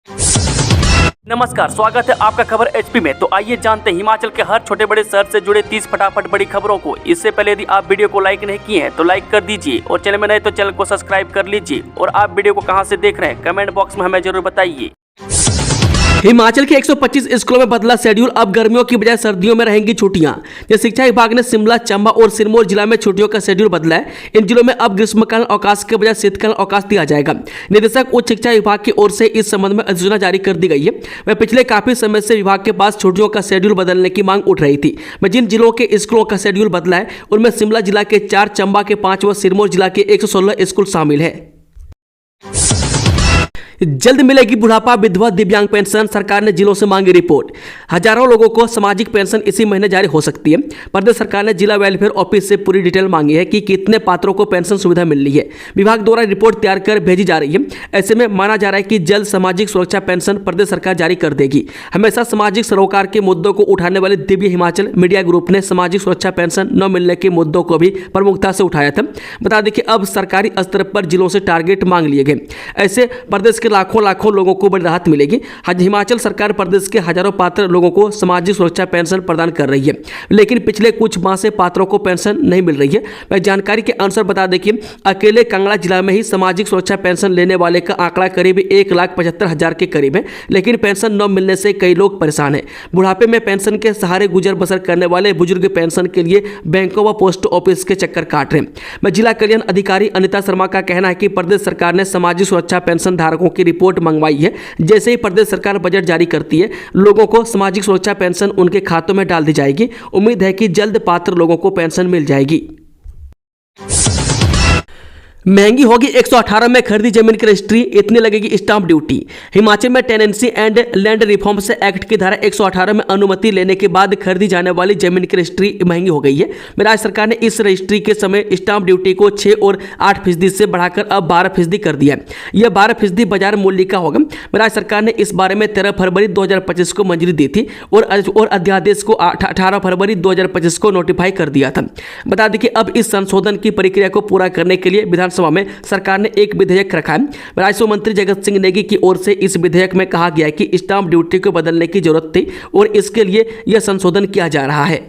नमस्कार, स्वागत है आपका खबर एचपी में। तो आइए जानते हैं हिमाचल के हर छोटे बड़े शहर से जुड़े 30 फटाफट बड़ी खबरों को। इससे पहले यदि आप वीडियो को लाइक नहीं किए हैं तो लाइक कर दीजिए और चैनल में नए तो चैनल को सब्सक्राइब कर लीजिए। और आप वीडियो को कहां से देख रहे हैं कमेंट बॉक्स में हमें जरूर बताइए। हिमाचल के 125 स्कूलों में बदला शेड्यूल, अब गर्मियों की बजाय सर्दियों में रहेंगी छुट्टियां। शिक्षा विभाग ने शिमला, चंबा और सिरमौर जिला में छुट्टियों का शेड्यूल बदला है। इन जिलों में अब ग्रीष्मकालीन अवकाश के बजाय शीतकालीन अवकाश दिया जाएगा। निदेशक उच्च शिक्षा विभाग की ओर से इस संबंध में अधिसूचना जारी कर दी गई है। वह पिछले काफी समय से विभाग के पास छुट्टियों का शेड्यूल बदलने की मांग उठ रही थी। जिन जिलों के स्कूलों का शेड्यूल बदला है उनमें शिमला जिला के 4, चंबा के 5 व सिरमौर जिला के 116 स्कूल शामिल है। जल्द मिलेगी बुढ़ापा, विधवा, दिव्यांग पेंशन, सरकार ने जिलों से मांगी रिपोर्ट। हजारों लोगों को सामाजिक पेंशन इसी महीने जारी हो सकती है। प्रदेश सरकार ने जिला वेलफेयर ऑफिस से पूरी डिटेल मांगी है कि कितने पात्रों को पेंशन सुविधा मिल रही है। विभाग द्वारा रिपोर्ट तैयार कर भेजी जा रही है। ऐसे में माना जा रहा है कि जल्द सामाजिक सुरक्षा पेंशन प्रदेश सरकार जारी कर देगी। हमेशा सामाजिक सरोकार के मुद्दों को उठाने वाले दिव्य हिमाचल मीडिया ग्रुप ने सामाजिक सुरक्षा पेंशन न मिलने के मुद्दों को भी प्रमुखता से उठाया था। बता दें कि अब सरकारी स्तर पर जिलों से टारगेट मांग लिए गए। ऐसे प्रदेश लाखों लोगों को बड़ी राहत मिलेगी। हिमाचल सरकार प्रदेश के हजारों पात्र लोगों को सामाजिक सुरक्षा पेंशन प्रदान कर रही है, लेकिन पिछले कुछ माह से पात्रों को पेंशन नहीं मिल रही है। वह जानकारी के अनुसार बता दें कि अकेले कांगड़ा जिला में ही सामाजिक सुरक्षा पेंशन लेने वाले का आंकड़ा करीब 1,75,000 के करीब है, लेकिन पेंशन न मिलने से कई लोग परेशान हैं। बुढ़ापे में पेंशन के सहारे गुजर बसर करने वाले बुजुर्ग पेंशन के लिए बैंकों व पोस्ट ऑफिस के चक्कर काट रहे हैं। जिला कल्याण अधिकारी अनिता शर्मा का कहना है कि प्रदेश सरकार ने सामाजिक सुरक्षा पेंशन धारकों की रिपोर्ट मंगवाई है। जैसे ही प्रदेश सरकार बजट जारी करती है, लोगों को सामाजिक सुरक्षा पेंशन उनके खातों में डाल दी जाएगी। उम्मीद है कि जल्द पात्र लोगों को पेंशन मिल जाएगी। महंगी होगी 118 में खरीदी जमीन की रजिस्ट्री, इतनी लगेगी स्टांप ड्यूटी। हिमाचल में tenancy and land reforms act की धारा 118 में अनुमति लेने के बाद खरीदी जाने वाली जमीन की रजिस्ट्री महंगी हो गई है। राज्य सरकार ने इस रजिस्ट्री के समय स्टांप ड्यूटी को 6 और 8% से बढ़ाकर अब 12% कर दिया है। यह 12% बाजार मूल्य का होगा। राज्य सरकार ने इस बारे में 13 फरवरी 2025 को मंजूरी दी थी और अध्यादेश को 18 फरवरी 2025 को नोटिफाई कर दिया था। बता दें कि अब इस संशोधन की प्रक्रिया को पूरा करने के लिए विधानसभा में सरकार ने एक विधेयक रखा है। राजस्व मंत्री जगत सिंह नेगी की ओर से इस विधेयक में कहा गया है कि स्टांप ड्यूटी को बदलने की जरूरत थी और इसके लिए यह संशोधन किया जा रहा है।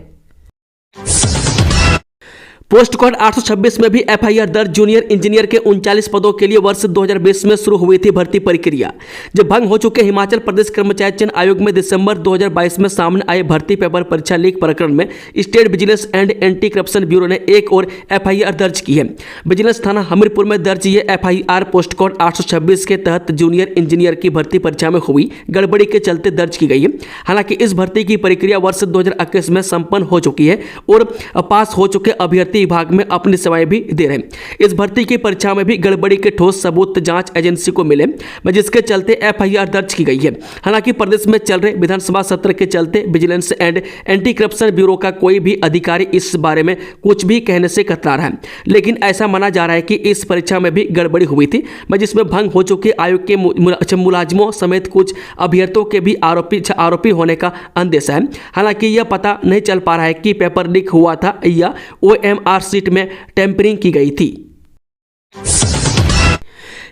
पोस्ट कोड 826 में भी एफआईआर दर्ज। जूनियर इंजीनियर के 39 पदों के लिए वर्ष 2020 में शुरू हुई थी भर्ती प्रक्रिया। जब भंग हो चुके हिमाचल प्रदेश कर्मचारी चयन आयोग में दिसंबर 2022 में सामने आए भर्ती पेपर परीक्षा लीक प्रकरण में state vigilance and anti corruption bureau ने एक और एफआईआर दर्ज की है। विजिलेंस थाना हमीरपुर में दर्ज ये एफआईआर पोस्ट कोड 826 के तहत जूनियर इंजीनियर की भर्ती परीक्षा में हुई गड़बड़ी के चलते दर्ज की गई है। हालांकि इस भर्ती की प्रक्रिया वर्ष 2021 में संपन्न हो चुकी है और पास हो चुके अभ्यर्थी विभाग में अपनी सेवाएं भी दे रहे हैं। इस भर्ती की परीक्षा में भी गड़बड़ी के ठोस सबूत जांच एजेंसी को मिले, जिसके चलते एफआईआर दर्ज की गई है। हालांकि प्रदेश में चल रहे विधानसभा सत्र के चलते vigilance and anti corruption bureau का कोई भी अधिकारी इस बारे में कुछ भी कहने से कतरा रहा है, लेकिन ऐसा माना जा रहा है कि इस परीक्षा में भी गड़बड़ी हुई थी, जिसमें भंग हो चुके आयोग के मुलाजिमों समेत कुछ अभ्यर्थियों के भी आरोपी होने का अंदेशा है। हालांकि यह पता नहीं चल पा रहा है कि पेपर लीक हुआ था या OMR सीट में टेम्परिंग की गई थी।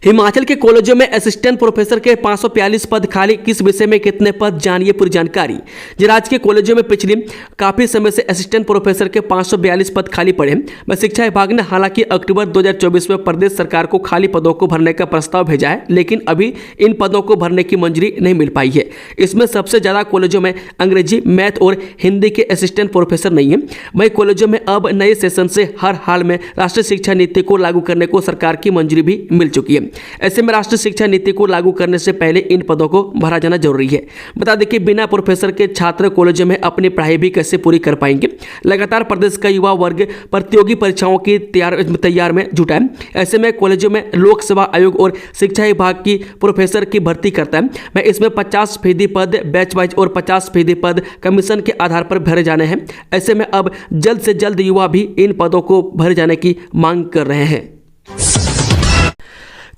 हिमाचल के कॉलेजों में असिस्टेंट प्रोफेसर के 542 पद खाली, किस विषय में कितने पद, जानिए पूरी जानकारी। राज्य के कॉलेजों में पिछले काफी समय से असिस्टेंट प्रोफेसर के 542 पद खाली पड़े हैं। शिक्षा विभाग ने हालांकि अक्टूबर 2024 में प्रदेश सरकार को खाली पदों को भरने का प्रस्ताव भेजा है, लेकिन अभी इन पदों को भरने की मंजूरी नहीं मिल पाई है। इसमें सबसे ज्यादा कॉलेजों में अंग्रेजी, मैथ और हिंदी के असिस्टेंट प्रोफेसर नहीं है। वहीं कॉलेजों में अब नए सेशन से हर हाल में राष्ट्रीय शिक्षा नीति को लागू करने को सरकार की मंजूरी भी मिल चुकी है। ऐसे में राष्ट्रीय शिक्षा नीति को लागू करने से पहले इन पदों को भरा जाना जरूरी है। बता दें कि बिना प्रोफेसर के छात्र कॉलेजों में अपनी पढ़ाई भी कैसे पूरी कर पाएंगे। लगातार प्रदेश का युवा वर्ग प्रतियोगी परीक्षाओं की तैयार में जुटा है। ऐसे में कॉलेजों में लोक सेवा आयोग और शिक्षा विभाग की प्रोफेसर की भर्ती करता है। इसमें 50% पद बैच वाइज और 50% पद कमीशन के आधार पर भरे जाने हैं। ऐसे में अब जल्द से जल्द युवा भी इन पदों को भरे जाने की मांग कर रहे हैं।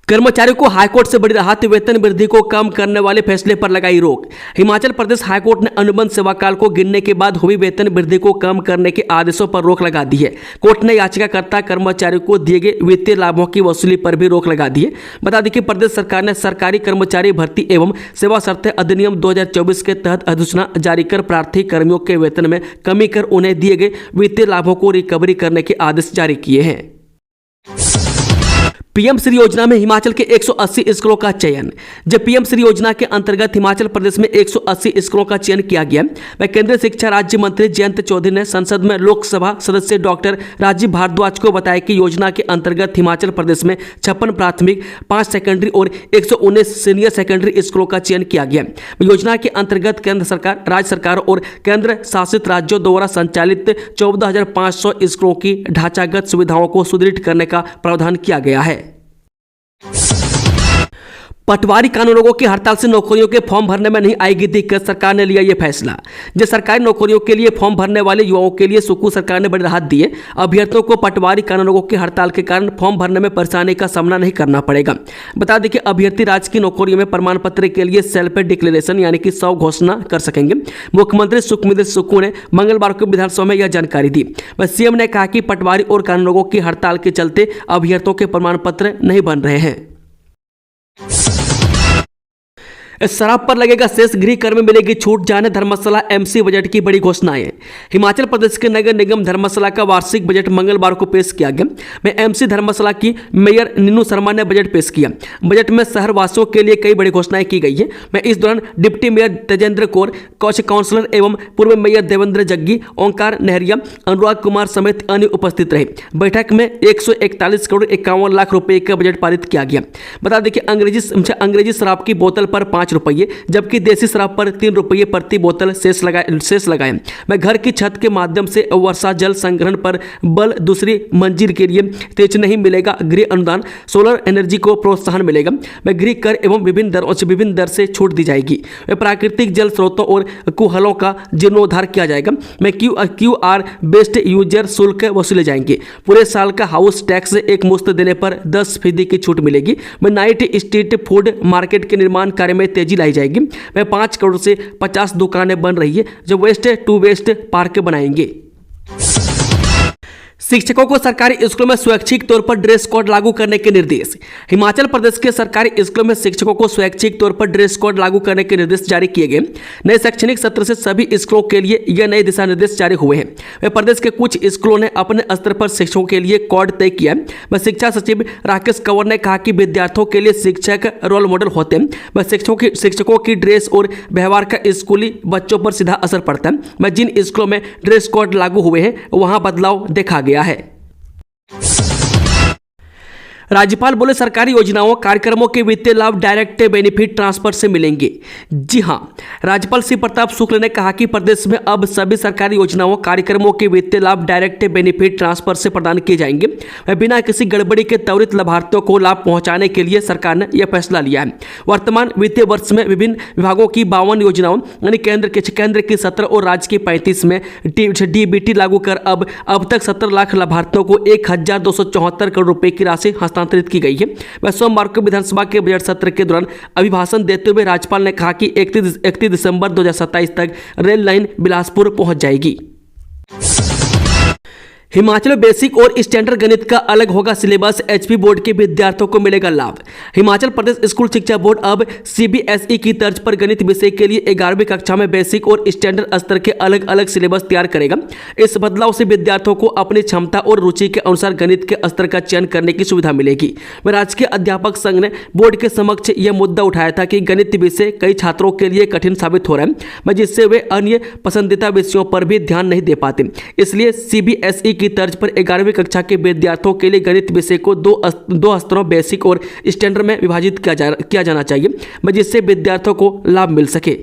कर्मचारियों को हाईकोर्ट से बड़ी राहत, वेतन वृद्धि को कम करने वाले फैसले पर लगाई रोक। हिमाचल प्रदेश हाईकोर्ट ने अनुबंध सेवाकाल को गिनने के बाद हुई वेतन वृद्धि को कम करने के आदेशों पर रोक लगा दी है। कोर्ट ने याचिकाकर्ता कर्मचारियों को दिए गए वित्तीय लाभों की वसूली पर भी रोक लगा दी है। बता दें कि प्रदेश सरकार ने सरकारी कर्मचारी भर्ती एवं सेवा शर्तें अधिनियम 2024 के तहत अधिसूचना जारी कर प्रार्थी कर्मियों के वेतन में कमी कर उन्हें दिए गए वित्तीय लाभों को रिकवरी करने के आदेश जारी किए हैं। पीएम श्री योजना में हिमाचल के 180 स्कूलों का चयन। जब पीएम श्री योजना के अंतर्गत हिमाचल प्रदेश में 180 स्कूलों का चयन किया गया, वह केंद्रीय शिक्षा राज्य मंत्री जयंत चौधरी ने संसद में लोकसभा सदस्य डॉक्टर राजीव भारद्वाज को बताया कि योजना के अंतर्गत हिमाचल प्रदेश में 56 प्राथमिक, 5 सेकेंडरी और 119 सीनियर सेकेंडरी स्कूलों का चयन किया गया। योजना के अंतर्गत केंद्र सरकार, राज्य सरकार और केंद्र शासित राज्यों द्वारा संचालित 14,500 स्कूलों की ढांचागत सुविधाओं को सुदृढ़ करने का प्रावधान किया गया है। पटवारी कानूनगों की हड़ताल से नौकरियों के फॉर्म भरने में नहीं आएगी दिक्कत, सरकार ने लिया यह फैसला। जो सरकारी नौकरियों के लिए फॉर्म भरने वाले युवाओं के लिए सुकू सरकार ने बड़ी राहत दी है। अभ्यर्थियों को पटवारी कानूनगों की हड़ताल के कारण फॉर्म भरने में परेशानी का सामना नहीं करना पड़ेगा। बता दें कि अभ्यर्थी राज्य की नौकरियों में प्रमाण पत्र के लिए सेल्फ डिक्लेरेशन यानी कि स्व घोषणा कर सकेंगे। मुख्यमंत्री सुखविंदर सुक्खू ने मंगलवार को विधानसभा में यह जानकारी दी। वह सीएम ने कहा कि पटवारी और कानूनगों की हड़ताल के चलते अभ्यर्थियों के प्रमाण पत्र नहीं बन रहे हैं। शराब पर लगेगा सेस, गृह कर में मिलेगी छूट, जाने धर्मशाला एमसी बजट की बड़ी घोषणाएं। हिमाचल प्रदेश के नगर निगम धर्मशाला का वार्षिक बजट मंगलवार को पेश किया गया। में एमसी धर्मशाला की मेयर नीनू शर्मा ने बजट पेश किया। बजट में शहर वासियों के लिए कई बड़ी घोषणाएं की गई है। मैं इस दौरान deputy mayor Tejinder Kaur, councillor एवं पूर्व मेयर देवेंद्र जग्गी, ओंकार नहरिया, अनुराग कुमार समेत अन्य उपस्थित रहे। बैठक में 141 करोड़ 51 लाख रुपए का बजट पारित किया गया। बता दें कि अंग्रेजी शराब की बोतल पर 5 रुपये, जबकि देसी शराब पर 3 रुपये प्रति बोतल शेष लगाए। मैं घर की छत के माध्यम से वर्षा जल संग्रहण पर बल, दूसरी मंजिल के लिए तेज नहीं मिलेगा गृह अनुदान, सोलर एनर्जी को प्रोत्साहन मिलेगा। मैं गृह कर एवं विभिन्न दर से छूट दी जाएगी। प्राकृतिक जल स्रोतों और कुहलों का जीर्णोद्धार किया जाएगा। मैं QR बेस्ड यूजर शुल्क वसूले जाएंगे। पूरे साल का हाउस टैक्स एक मुश्त देने पर 10% की छूट मिलेगी। मैं नाइट स्ट्रीट फूड मार्केट के निर्माण कार्य में तेजी लाई जाएगी। मैं 5 करोड़ से 50 दुकानें बन रही है जो वेस्ट टू वेस्ट पार्क बनाएंगे। शिक्षकों को सरकारी स्कूलों में स्वैच्छिक तौर पर ड्रेस कोड लागू करने के निर्देश। हिमाचल प्रदेश के सरकारी स्कूलों में शिक्षकों को स्वैच्छिक तौर पर ड्रेस कोड लागू करने के निर्देश जारी किए गए। नए शैक्षणिक सत्र से सभी स्कूलों के लिए यह नए दिशा निर्देश जारी हुए हैं। वह प्रदेश के कुछ स्कूलों ने अपने स्तर पर शिक्षकों के लिए कोड तय किया है। वह शिक्षा सचिव राकेश कंवर ने कहा कि विद्यार्थियों के लिए शिक्षक रोल मॉडल होते हैं। वह शिक्षकों की ड्रेस और व्यवहार का स्कूली बच्चों पर सीधा असर पड़ता है। वह जिन स्कूलों में ड्रेस कोड लागू हुए हैं वहां बदलाव देखा गया है। राज्यपाल बोले सरकारी योजनाओं कार्यक्रमों के वित्तीय लाभ डायरेक्ट बेनिफिट ट्रांसफर से मिलेंगे। जी हां, राज्यपाल श्री प्रताप शुक्ल ने कहा कि प्रदेश में अब सभी सरकारी योजनाओं कार्यक्रमों के वित्तीय लाभ डायरेक्ट बेनिफिट ट्रांसफर से प्रदान किए जाएंगे। बिना किसी गड़बड़ी के त्वरित लाभार्थियों को लाभ पहुंचाने के लिए सरकार ने यह फैसला लिया है। वर्तमान वित्तीय वर्ष में विभिन्न विभागों की 52 योजनाओं यानी केंद्र की 17 और राज्य की 35 में DBT लागू कर अब तक 17 लाख लाभार्थियों को 1,274 करोड़ रुपए की राशि हस्तांतरित की गई है। वह सोमवार को विधानसभा के बजट सत्र के दौरान अभिभाषण देते हुए राज्यपाल ने कहा कि 31 दिसंबर 2027 तक रेल लाइन बिलासपुर पहुंच जाएगी। हिमाचल में बेसिक और स्टैंडर्ड गणित का अलग होगा सिलेबस, HP बोर्ड के विद्यार्थियों को मिलेगा लाभ। हिमाचल प्रदेश स्कूल शिक्षा बोर्ड अब CBSE की तर्ज पर गणित विषय के लिए 11वीं कक्षा में बेसिक और स्टैंडर्ड स्तर के अलग अलग सिलेबस तैयार करेगा। इस बदलाव से विद्यार्थियों को अपनी क्षमता और रुचि के अनुसार गणित के स्तर का चयन करने की सुविधा मिलेगी। राजकीय अध्यापक संघ ने बोर्ड के समक्ष यह मुद्दा उठाया था कि गणित विषय कई छात्रों के लिए कठिन साबित हो रहा है, जिससे वे अन्य पसंदीदा विषयों पर भी ध्यान नहीं दे पाते। इसलिए CBSE की तर्ज पर 11वीं कक्षा के विद्यार्थियों के लिए गणित विषय को दो स्तरों बेसिक और स्टैंडर्ड में विभाजित किया जाना चाहिए, जिससे विद्यार्थियों को लाभ मिल सके।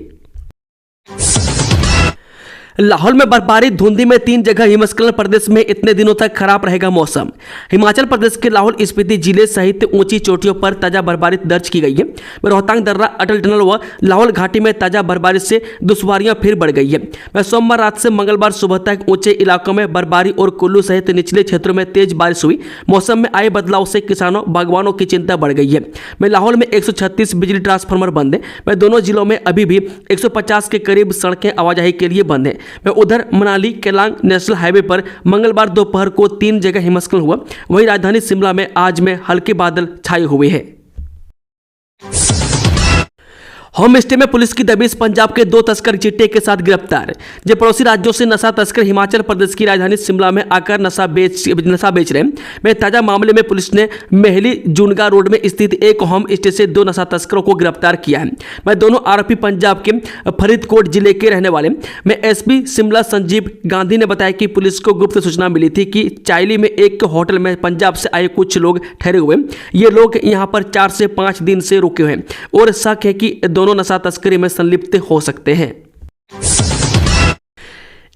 लाहौल में बर्फबारी, धुंधी में 3 जगह हिमस्खलन, प्रदेश में इतने दिनों तक खराब रहेगा मौसम। हिमाचल प्रदेश के लाहौल स्पीति जिले सहित ऊंची चोटियों पर ताजा बर्फबारी दर्ज की गई है। रोहतांग दर्रा, अटल टनल व लाहौल घाटी में ताजा बर्फबारी से दुश्वारियां फिर बढ़ गई है। सोमवार रात से मंगलवार सुबह तक ऊंचे इलाकों में बर्फबारी और कुल्लू सहित निचले क्षेत्रों में तेज बारिश हुई। मौसम में आए बदलाव से किसानों बागवानों की चिंता बढ़ गई है। लाहौल में 136 बिजली ट्रांसफार्मर बंद है। दोनों जिलों में अभी भी 150 के करीब सड़कें आवाजाही के लिए बंद है। उधर मनाली केलांग नेशनल हाईवे पर मंगलवार दोपहर को 3 जगह हिमस्खलन हुआ। वहीं राजधानी शिमला में आज में हल्के बादल छाए हुए हैं। होम स्टे में पुलिस की दबिश, पंजाब के 2 तस्कर चिट्टे के साथ गिरफ्तार। जब पड़ोसी राज्यों से नशा तस्कर हिमाचल प्रदेश की राजधानी शिमला में आकर नशा बेच रहे हैं। ताजा मामले में पुलिस ने मेहली जुनगा रोड में स्थित एक होम स्टे से 2 नशा तस्करों को गिरफ्तार किया है। दोनों आरोपी पंजाब के फरीदकोट जिले के रहने वाले में एसपी शिमला संजीव गांधी ने बताया कि पुलिस को गुप्त सूचना मिली थी कि चाइली में एक होटल में पंजाब से आए कुछ लोग ठहरे हुए। ये लोग यहाँ पर 4 से 5 दिन से रुके हुए हैं और शक है कि दोनों नशा तस्करी में संलिप्त हो सकते हैं।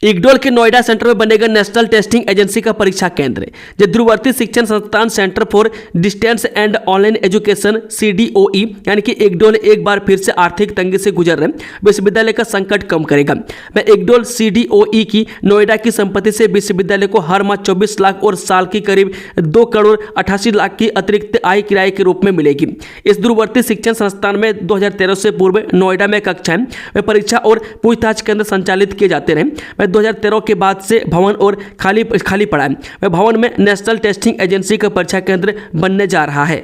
इगडोल के नोएडा सेंटर में बनेगा नेशनल टेस्टिंग एजेंसी का परीक्षा केंद्र। दूरवर्ती शिक्षण संस्थान centre for distance and online education CDOE यानी कि इगडोल एक बार फिर से आर्थिक तंगी से गुजर रहे विश्वविद्यालय का संकट कम करेगा। इगडोल CDOE की नोएडा की संपत्ति से विश्वविद्यालय को हर माह 24 लाख और साल की करीब 2 करोड़ 88 लाख की अतिरिक्त आय किराए के रूप में मिलेगी। इस दूरवर्ती शिक्षण संस्थान में 2013 से पूर्व नोएडा में कक्षाएं, परीक्षा और पूछताछ केंद्र संचालित किए जाते रहे। 2013 के बाद से भवन और खाली पड़ा है। भवन में नेशनल टेस्टिंग एजेंसी का परीक्षा केंद्र बनने जा रहा है।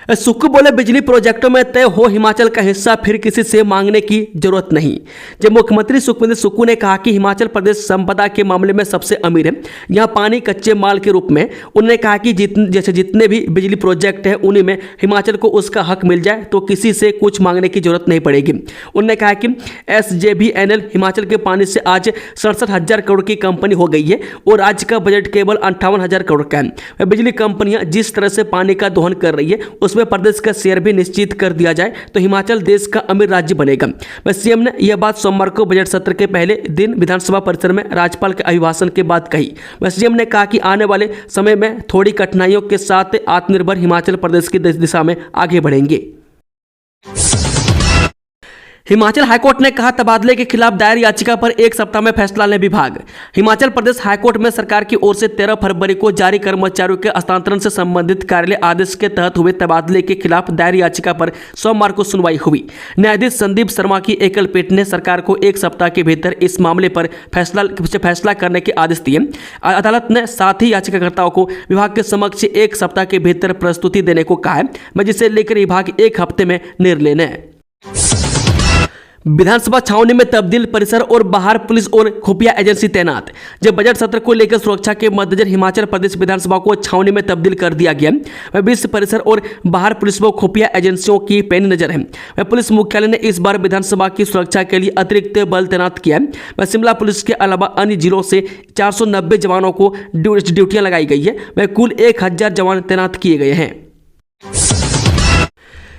सुक्कू बोले, बिजली प्रोजेक्टों में तय हो हिमाचल का हिस्सा, फिर किसी से मांगने की जरूरत नहीं। जब मुख्यमंत्री सुखविंदर सुक्कू ने कहा कि हिमाचल प्रदेश संपदा के मामले में सबसे अमीर है, यहाँ पानी कच्चे माल के रूप में, उन्होंने कहा कि जितने भी बिजली प्रोजेक्ट हैं उन्हीं में हिमाचल को उसका हक मिल जाए तो किसी से कुछ मांगने की जरूरत नहीं पड़ेगी। उन्होंने कहा कि SJVNL हिमाचल के पानी से आज 67,000 करोड़ की कंपनी हो गई है और राज्य का बजट केवल 58,000 करोड़ का है। बिजली कंपनियां जिस तरह से पानी का दोहन कर रही है उसमें प्रदेश का शेयर भी निश्चित कर दिया जाए तो हिमाचल देश का अमीर राज्य बनेगा। सीएम ने यह बात सोमवार को बजट सत्र के पहले दिन विधानसभा परिसर में राज्यपाल के अभिभाषण के बाद कही। सीएम ने कहा कि आने वाले समय में थोड़ी कठिनाइयों के साथ आत्मनिर्भर हिमाचल प्रदेश की दिशा में आगे बढ़ेंगे। हिमाचल हाईकोर्ट ने कहा, तबादले के खिलाफ दायर याचिका पर 1 सप्ताह में फैसला लें विभाग। हिमाचल प्रदेश हाईकोर्ट में सरकार की ओर से 13 फरवरी को जारी कर्मचारियों के हस्तांतरण से संबंधित कार्यालय आदेश के तहत हुए तबादले के खिलाफ दायर याचिका पर सोमवार को सुनवाई हुई। न्यायाधीश संदीप शर्मा की एकल पीठ ने सरकार को 1 सप्ताह के भीतर इस मामले पर फैसला करने के आदेश दिए। अदालत ने साथ ही याचिकाकर्ताओं को विभाग के समक्ष 1 सप्ताह के भीतर प्रस्तुति देने को कहा है, जिसे लेकर विभाग 1 हफ्ते में निर्णय लें। विधानसभा छावनी में तब्दील, परिसर और बाहर पुलिस और खुफिया एजेंसी तैनात। जब बजट सत्र को लेकर सुरक्षा के मद्देनजर हिमाचल प्रदेश विधानसभा को छावनी में तब्दील कर दिया गया। 20 परिसर और बाहर पुलिस व खुफिया एजेंसियों की पैनी नजर है। पुलिस मुख्यालय ने इस बार विधानसभा की सुरक्षा के लिए अतिरिक्त बल तैनात किया है। शिमला पुलिस के अलावा अन्य जिलों से 490 जवानों को ड्यूटियां लगाई गई है। वह कुल 1000 जवान तैनात किए गए हैं।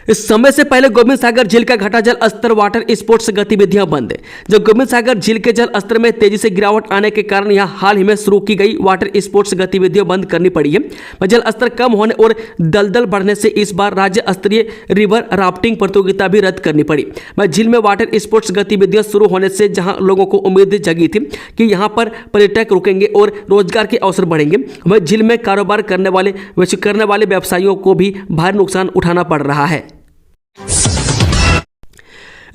इस समय से पहले गोविंद सागर झील का घटा जल स्तर, वाटर स्पोर्ट्स गतिविधियां बंद। जब गोविंद सागर झील के जल स्तर में तेजी से गिरावट आने के कारण यहां हाल ही में शुरू की गई वाटर स्पोर्ट्स गतिविधियां बंद करनी पड़ी है। जल स्तर कम होने और दलदल बढ़ने से इस बार राज्य स्तरीय रिवर राफ्टिंग प्रतियोगिता भी रद्द करनी पड़ी। झील में वाटर स्पोर्ट्स गतिविधियां शुरू होने से जहां लोगों को उम्मीद जगी थी कि यहां पर पर्यटक रुकेंगे और रोजगार के अवसर बढ़ेंगे, वह झील में कारोबार करने वाले व्यवसायियों को भी भारी नुकसान उठाना पड़ रहा है।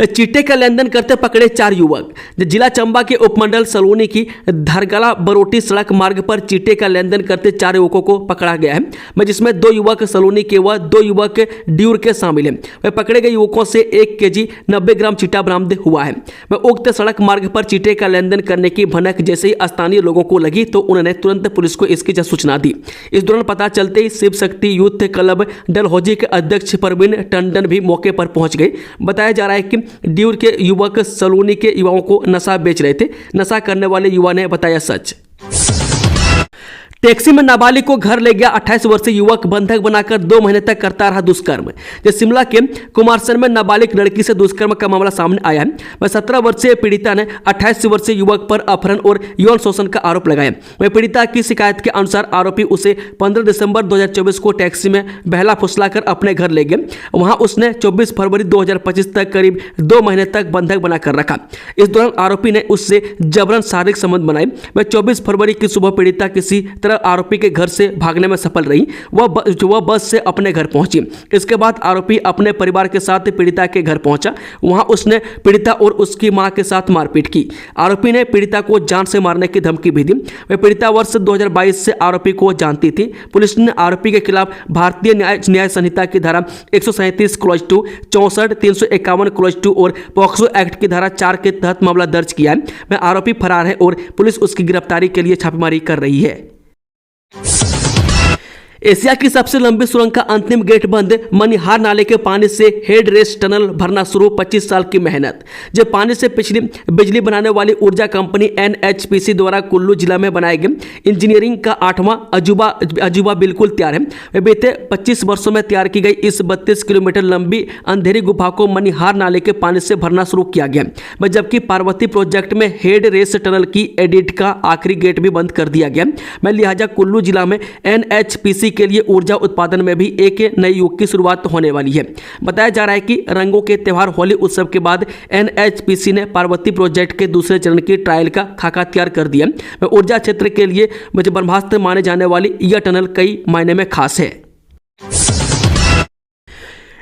चिट्टे का लेनदेन करते पकड़े 4 युवक। जिला चंबा के उपमंडल सलोनी की धरगला बरोटी सड़क मार्ग पर चिट्टे का लेनदेन करते 4 युवकों को पकड़ा गया है, जिसमें 2 युवक सलोनी के व 2 युवक ड्यूर के शामिल हैं। वह पकड़े गए युवकों से 1 kg 90 ग्राम चिट्टा बरामद हुआ है। वह उक्त सड़क मार्ग पर चिट्टे का लेनदेन करने की भनक जैसे ही स्थानीय लोगों को लगी तो उन्होंने तुरंत पुलिस को इसकी सूचना दी। इस दौरान पता चलते ही शिव शक्ति यूथ क्लब डलहौजी के अध्यक्ष प्रवीण टंडन भी मौके पर पहुंच गए। बताया जा रहा है कि ड्यूर के युवक सलोनी के युवाओं को नशा बेच रहे थे। नशा करने वाले युवा ने बताया सच। टैक्सी में नाबालिग को घर ले गया 28 वर्षीय युवक, बंधक बनाकर 2 महीने तक करता रहा दुष्कर्म। जो शिमला के कुमारसर में नाबालिग लड़की से दुष्कर्म का मामला सामने आया है। वह 17 वर्षीय पीड़िता ने 28 वर्षीय युवक पर अपहरण और यौन शोषण का आरोप लगाया। वह पीड़िता की शिकायत के अनुसार आरोपी उसे 15 दिसंबर 2024 को टैक्सी में बहला फुसलाकर अपने घर ले गए। वहां उसने 24 फरवरी 2025 तक करीब 2 महीने तक बंधक बनाकर रखा। इस दौरान आरोपी ने उससे जबरन शारीरिक संबंध बनाए। वह 24 फरवरी की सुबह पीड़िता किसी तरह आरोपी के घर से भागने में सफल रही। वह बस से अपने घर पहुंची। इसके बाद आरोपी अपने परिवार के साथ पीड़िता के घर पहुंचा। वहां उसने पीड़िता और उसकी मां के साथ मारपीट की। आरोपी ने पीड़िता को जान से मारने की धमकी भी दी। वह पीड़िता वर्ष 2022 से आरोपी को जानती थी। पुलिस ने आरोपी के खिलाफ भारतीय न्याय संहिता की धारा 137 क्लॉज 2, 64, 351 क्लॉज 2 और पॉक्सो एक्ट की धारा 4 के तहत मामला दर्ज किया है। वह आरोपी फरार है और पुलिस उसकी गिरफ्तारी के लिए छापेमारी कर रही है। एशिया की सबसे लंबी सुरंग का अंतिम गेट बंद, मनिहार नाले के पानी से हेड रेस टनल भरना शुरू, 25 साल की मेहनत। जब पानी से बिजली बनाने वाली ऊर्जा कंपनी NHPC द्वारा कुल्लू जिला में बनाए गए इंजीनियरिंग का 8वां अजूबा बिल्कुल तैयार है। बीते 25 वर्षों में तैयार की गई इस 32 किलोमीटर लंबी अंधेरी गुफा को मनिहार नाले के पानी से भरना शुरू किया गया, जबकि पार्वती प्रोजेक्ट में हेड रेस टनल की एडिट का आखिरी गेट भी बंद कर दिया गया। लिहाजा कुल्लू जिला में NHPC के लिए ऊर्जा उत्पादन में भी एक नए युग की शुरुआत होने वाली है। बताया जा रहा है कि रंगों के त्योहार होली उत्सव के बाद NHPC ने पार्वती प्रोजेक्ट के दूसरे चरण की ट्रायल का खाका तैयार कर दिया। ऊर्जा क्षेत्र के लिए ब्रह्मास्त्र माने जाने वाली यह टनल कई मायने में खास है।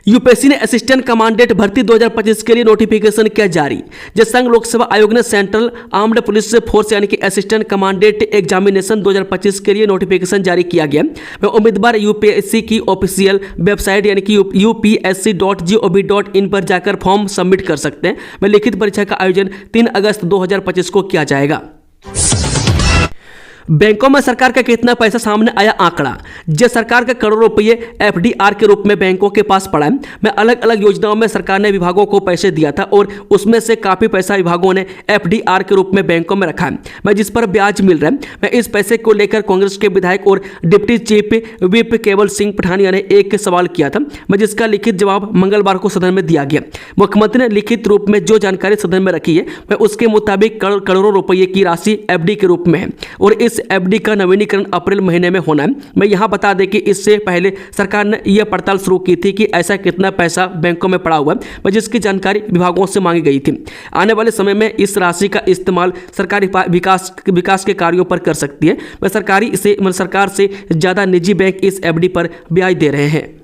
यूपीएससी ने असिस्टेंट कमांडेंट भर्ती 2025 के लिए नोटिफिकेशन किया जारी। संघ लोक सेवा आयोग ने सेंट्रल आर्म्ड पुलिस फोर्स यानी कि असिस्टेंट कमांडेंट एग्जामिनेशन 2025 के लिए नोटिफिकेशन जारी किया गया। उम्मीदवार यूपीएससी की ऑफिशियल वेबसाइट यानी कि upsc.gov.in पर जाकर फॉर्म सबमिट कर सकते हैं। लिखित परीक्षा का आयोजन 3 अगस्त 2025 को किया जाएगा। बैंकों में सरकार का कितना पैसा, सामने आया आंकड़ा। सरकार का करोड़ों रुपये FDR के रूप में बैंकों के पास पड़ा है। अलग अलग योजनाओं में सरकार ने विभागों को पैसे दिया था और उसमें से काफी पैसा विभागों ने FDR के रूप में बैंकों में रखा है, जिस पर ब्याज मिल रहा है। इस पैसे को लेकर कांग्रेस के विधायक और डिप्टी चीफ व्हिप केवल सिंह पठानिया ने एक सवाल किया था, जिसका लिखित जवाब मंगलवार को सदन में दिया गया। मुख्यमंत्री ने लिखित रूप में जो जानकारी सदन में रखी है उसके मुताबिक करोड़ों रुपये की राशि FD के रूप में है और इस FD का नवीनीकरण अप्रैल महीने में होना है। मैं यहां बता दें कि इससे पहले सरकार ने यह पड़ताल शुरू की थी कि ऐसा कितना पैसा बैंकों में पड़ा हुआ है, जिसकी जानकारी विभागों से मांगी गई थी। आने वाले समय में इस राशि का इस्तेमाल सरकारी विकास के कार्यों पर कर सकती है। सरकार से ज्यादा निजी बैंक इस FD पर ब्याज दे रहे हैं।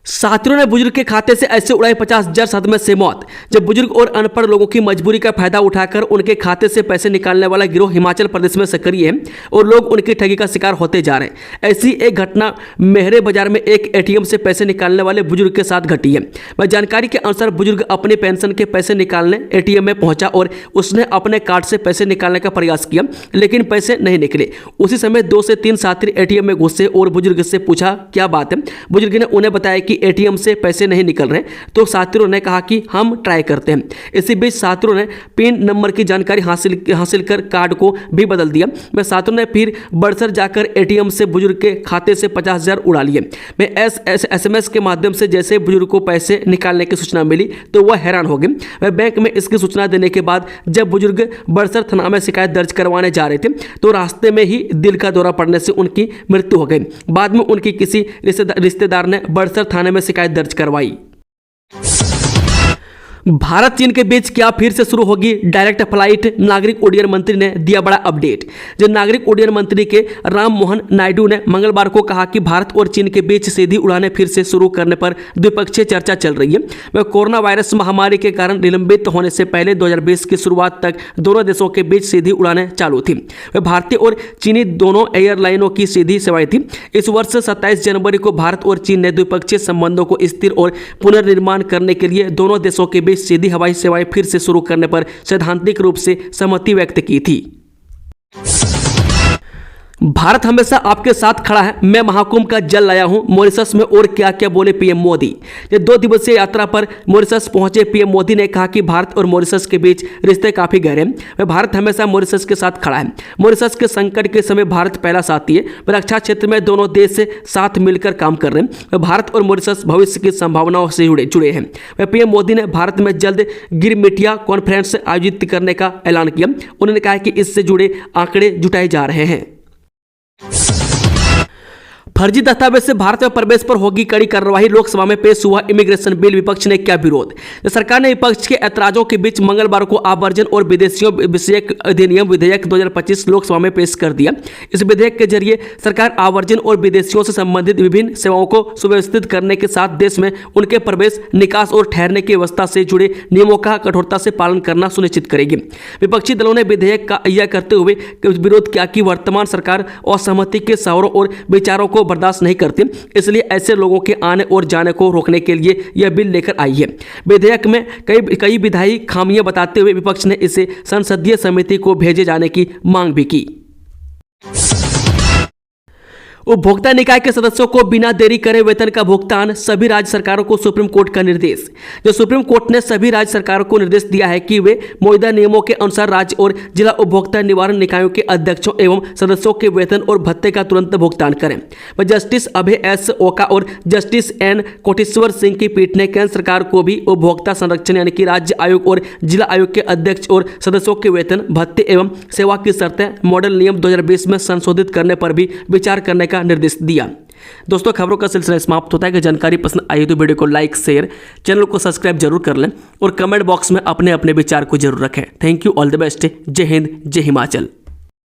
साथियों ने बुजुर्ग के खाते से ऐसे उड़ाई 50,000 सदमे से मौत। बुजुर्ग और अनपढ़ लोगों की मजबूरी का फायदा उठाकर उनके खाते से पैसे निकालने वाला गिरोह हिमाचल प्रदेश में सक्रिय है और लोग उनकी ठगी का शिकार होते जा रहे हैं। ऐसी एक घटना मेहरे बाजार में एक ATM से पैसे निकालने वाले बुजुर्ग के साथ घटी है। जानकारी के अनुसार बुजुर्ग अपने पेंशन के पैसे निकालने ATM में पहुंचा और उसने अपने कार्ड से पैसे निकालने का प्रयास किया, लेकिन पैसे नहीं निकले। उसी समय 2 से 3 साथी ATM में घुसे और बुजुर्ग से पूछा क्या बात है। बुजुर्ग ने उन्हें बताया कि ATM से पैसे नहीं निकल रहे, तो साथियों ने कहा कि हम ट्राई करते हैं। इसी बीच साथियों ने पिन नंबर की जानकारी हासिल कर कार्ड को भी बदल दिया। साथियों ने फिर बड़सर जाकर ATM से बुजुर्ग के खाते से 50,000 उड़ा लिए। SMS के माध्यम से जैसे बुजुर्ग को पैसे निकालने की सूचना मिली तो वह हैरान हो गए। बैंक में इसकी सूचना देने के बाद जब बुजुर्ग बड़सर थाना में शिकायत दर्ज करवाने जा रहे थे तो रास्ते में ही दिल का दौरा पड़ने से उनकी मृत्यु हो गई। बाद में उनकी किसी रिश्तेदार ने बड़सर थाने में शिकायत दर्ज करवाई। भारत चीन के बीच क्या फिर से शुरू होगी डायरेक्ट फ्लाइट, नागरिक उड्डयन मंत्री ने दिया बड़ा अपडेट। नागरिक उड्डयन मंत्री के राम मोहन नायडू ने मंगलवार को कहा कि भारत और चीन के बीच सीधी उड़ानें फिर से शुरू करने पर द्विपक्षीय चर्चा चल रही है। वह कोरोना वायरस महामारी के कारण निलंबित होने से पहले 2020 की शुरुआत तक दोनों देशों के बीच सीधी उड़ानें चालू थी। वह भारतीय और चीनी दोनों एयरलाइनों की सीधी सेवाएं थी। इस वर्ष 27 जनवरी को भारत और चीन ने द्विपक्षीय संबंधों को स्थिर और पुनर्निर्माण करने के लिए दोनों देशों के बीच सीधी हवाई सेवाएं फिर से शुरू करने पर सैद्धांतिक रूप से सहमति व्यक्त की थी। भारत हमेशा आपके साथ खड़ा है, मैं महाकुंभ का जल लाया हूं मॉरिशस में, और क्या क्या बोले पीएम मोदी। ये 2 दिवसीय यात्रा पर मॉरिशस पहुंचे पीएम मोदी ने कहा कि भारत और मॉरिशस के बीच रिश्ते काफी गहरे हैं। वह भारत हमेशा मॉरिशस के साथ खड़ा है। मॉरिशस के संकट के समय भारत पहला साथी है। वह रक्षा क्षेत्र में दोनों देश से साथ मिलकर काम कर रहे हैं। वह भारत और मॉरिशस भविष्य की संभावनाओं से जुड़े हैं। वह पीएम मोदी ने भारत में जल्द गिरमिटिया कॉन्फ्रेंस आयोजित करने का ऐलान किया। उन्होंने कहा कि इससे जुड़े आंकड़े जुटाए जा रहे हैं। फर्जी दस्तावेज से भारत में प्रवेश पर होगी कड़ी कार्रवाई, लोकसभा में पेश हुआ इमिग्रेशन बिल, विपक्ष ने किया विरोध। सरकार ने विपक्ष के ऐतराजों के बीच मंगलवार को आवर्जन और विदेशियों विषयक अधिनियम विधेयक 2025 लोकसभा में पेश कर दिया। इस विधेयक के जरिए सरकार आवर्जन और विदेशियों से संबंधित विभिन्न सेवाओं को सुव्यवस्थित करने के साथ देश में उनके प्रवेश, निकास और ठहरने की व्यवस्था से जुड़े नियमों का कठोरता से पालन करना सुनिश्चित करेगी। विपक्षी दलों ने विधेयक का यह करते हुए विरोध किया कि वर्तमान सरकार असहमति के शोरों और विचारों को बर्दाश्त नहीं करती, इसलिए ऐसे लोगों के आने और जाने को रोकने के लिए यह बिल लेकर आई है। विधेयक में कई विधायी खामियां बताते हुए विपक्ष ने इसे संसदीय समिति को भेजे जाने की मांग भी की। उपभोक्ता निकाय के सदस्यों को बिना देरी करे वेतन का भुगतान, सभी राज्य सरकारों को सुप्रीम कोर्ट का निर्देश। जो सुप्रीम कोर्ट ने सभी राज्य सरकारों को निर्देश दिया है कि वे मौजूदा नियमों के अनुसार राज्य और जिला उपभोक्ता निवारण निकायों के अध्यक्षों एवं सदस्यों के वेतन और भत्ते का तुरंत भुगतान करें। वह जस्टिस अभय एस ओका और जस्टिस एन कोटेश्वर सिंह की पीठ ने केंद्र सरकार को भी उपभोक्ता संरक्षण यानी कि राज्य आयोग और जिला आयोग के अध्यक्ष और सदस्यों के वेतन, भत्ते एवं सेवा की शर्तें मॉडल नियम 2020 में संशोधित करने पर भी विचार करने का निर्देश दिया। दोस्तों, खबरों का सिलसिला समाप्त होता है। कि जानकारी पसंद आई तो वीडियो को लाइक, शेयर, चैनल को सब्सक्राइब जरूर कर लें और कमेंट बॉक्स में अपने अपने विचार को जरूर रखें। Thank you, all the best. जय हिंद, जय हिमाचल।